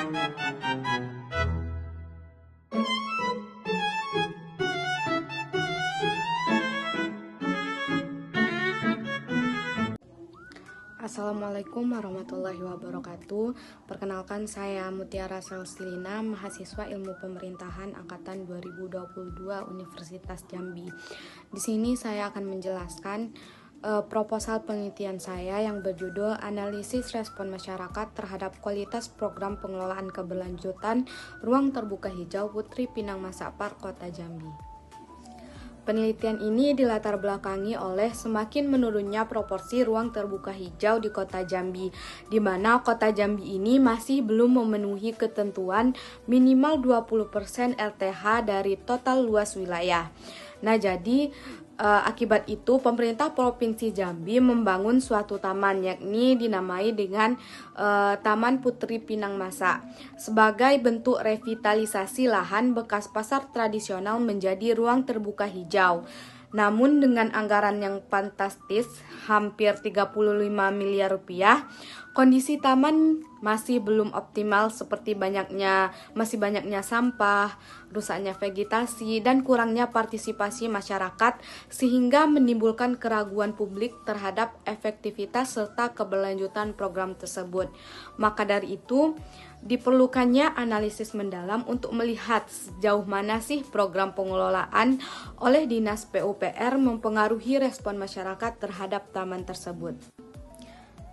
Assalamualaikum warahmatullahi wabarakatuh. Perkenalkan, saya Mutiara Selsilina, mahasiswa Ilmu Pemerintahan angkatan 2022 Universitas Jambi. Di sini saya akan menjelaskan proposal penelitian saya yang berjudul Analisis Respon Masyarakat Terhadap Kualitas Program Pengelolaan Keberlanjutan Ruang Terbuka Hijau Putri Pinang Masakpar, Kota Jambi. Penelitian ini dilatar belakangi oleh semakin menurunnya proporsi ruang terbuka hijau di Kota Jambi, di mana Kota Jambi ini masih belum memenuhi ketentuan minimal 20% LTH dari total luas wilayah. Nah, jadi akibat itu pemerintah Provinsi Jambi membangun suatu taman, yakni dinamai dengan Taman Putri Pinang Masa, sebagai bentuk revitalisasi lahan bekas pasar tradisional menjadi ruang terbuka hijau. Namun dengan anggaran yang fantastis, hampir 35 miliar rupiah, kondisi taman masih belum optimal, seperti masih banyaknya sampah, rusaknya vegetasi, dan kurangnya partisipasi masyarakat, sehingga menimbulkan keraguan publik terhadap efektivitas serta keberlanjutan program tersebut. Maka dari itu, diperlukannya analisis mendalam untuk melihat sejauh mana sih program pengelolaan oleh Dinas PUPR mempengaruhi respon masyarakat terhadap taman tersebut.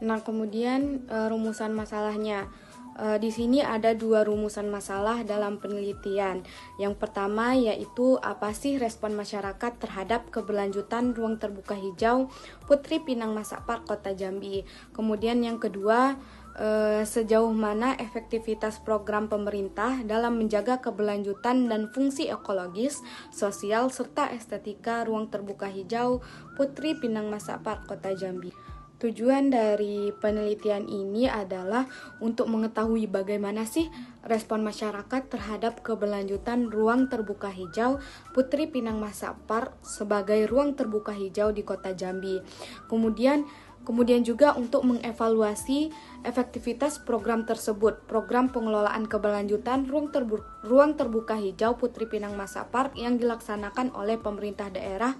Nah, kemudian rumusan masalahnya. Di sini ada dua rumusan masalah dalam penelitian. Yang pertama yaitu apa sih respon masyarakat terhadap keberlanjutan ruang terbuka hijau Putri Pinang Masakpar, Kota Jambi. Kemudian yang kedua, sejauh mana efektivitas program pemerintah dalam menjaga keberlanjutan dan fungsi ekologis, sosial, serta estetika ruang terbuka hijau Putri Pinang Masakpar, Kota Jambi. Tujuan dari penelitian ini adalah untuk mengetahui bagaimana sih respon masyarakat terhadap keberlanjutan ruang terbuka hijau Putri Pinang Masakpar sebagai ruang terbuka hijau di Kota Jambi. Kemudian juga untuk mengevaluasi efektivitas program tersebut, program pengelolaan keberlanjutan ruang terbuka hijau Putri Pinang Masakpar yang dilaksanakan oleh pemerintah daerah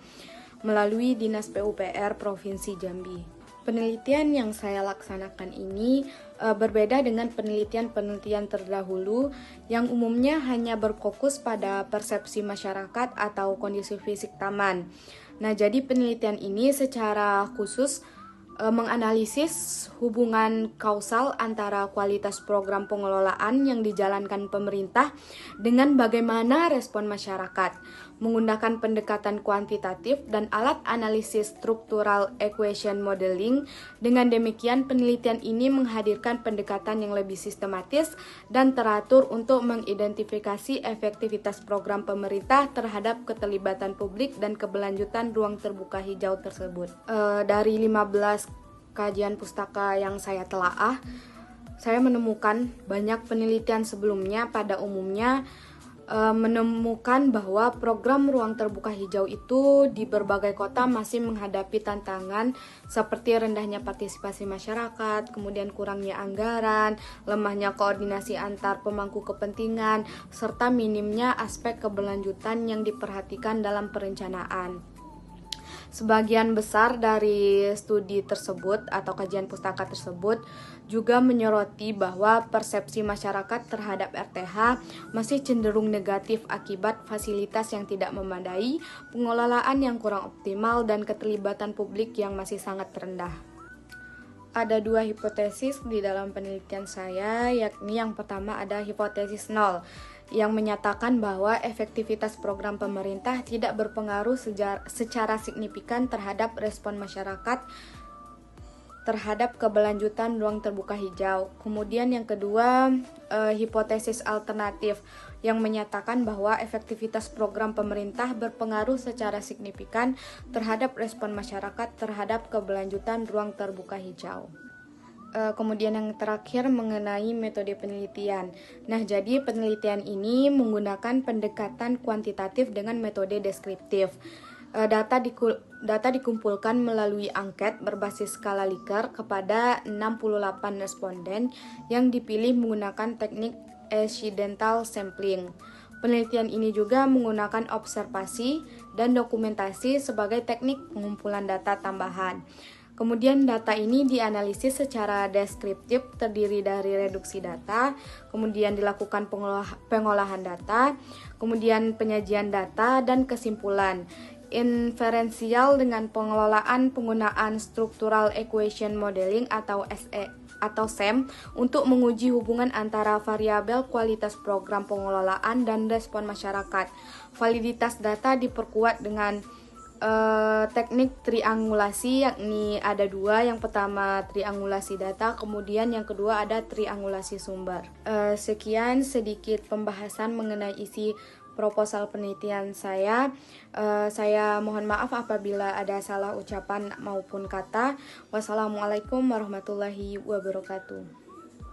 melalui Dinas PUPR Provinsi Jambi. Penelitian yang saya laksanakan ini berbeda dengan penelitian-penelitian terdahulu yang umumnya hanya berfokus pada persepsi masyarakat atau kondisi fisik taman. Nah, jadi penelitian ini secara khusus menganalisis hubungan kausal antara kualitas program pengelolaan yang dijalankan pemerintah dengan bagaimana respon masyarakat, menggunakan pendekatan kuantitatif dan alat analisis struktural equation modeling. Dengan demikian, penelitian ini menghadirkan pendekatan yang lebih sistematis dan teratur untuk mengidentifikasi efektivitas program pemerintah terhadap keterlibatan publik dan keberlanjutan ruang terbuka hijau tersebut. Dari 15 kajian pustaka yang saya telaah, saya menemukan banyak penelitian sebelumnya pada umumnya menemukan bahwa program ruang terbuka hijau itu di berbagai kota masih menghadapi tantangan seperti rendahnya partisipasi masyarakat, kemudian kurangnya anggaran, lemahnya koordinasi antar pemangku kepentingan, serta minimnya aspek keberlanjutan yang diperhatikan dalam perencanaan. Sebagian besar dari studi tersebut atau kajian pustaka tersebut juga menyoroti bahwa persepsi masyarakat terhadap RTH masih cenderung negatif akibat fasilitas yang tidak memadai, pengelolaan yang kurang optimal, dan keterlibatan publik yang masih sangat rendah. Ada dua hipotesis di dalam penelitian saya, yakni yang pertama ada hipotesis 0, yang menyatakan bahwa efektivitas program pemerintah tidak berpengaruh secara signifikan terhadap respon masyarakat terhadap keberlanjutan ruang terbuka hijau. Kemudian yang kedua, hipotesis alternatif yang menyatakan bahwa efektivitas program pemerintah berpengaruh secara signifikan terhadap respon masyarakat terhadap keberlanjutan ruang terbuka hijau. Kemudian yang terakhir mengenai metode penelitian. Nah, jadi penelitian ini menggunakan pendekatan kuantitatif dengan metode deskriptif. Data dikumpulkan melalui angket berbasis skala Likert kepada 68 responden yang dipilih menggunakan teknik accidental sampling. Penelitian ini juga menggunakan observasi dan dokumentasi sebagai teknik pengumpulan data tambahan. Kemudian data ini dianalisis secara deskriptif, terdiri dari reduksi data, kemudian dilakukan pengolahan data, kemudian penyajian data, dan kesimpulan. Inferensial dengan pengelolaan penggunaan Structural Equation Modeling atau SEM untuk menguji hubungan antara variabel kualitas program pengelolaan dan respon masyarakat. Validitas data diperkuat dengan teknik triangulasi, yakni ada dua. Yang pertama triangulasi data, kemudian yang kedua ada triangulasi sumber. Sekian sedikit pembahasan mengenai isi proposal penelitian saya. Saya mohon maaf apabila ada salah ucapan maupun kata. Wassalamualaikum warahmatullahi wabarakatuh.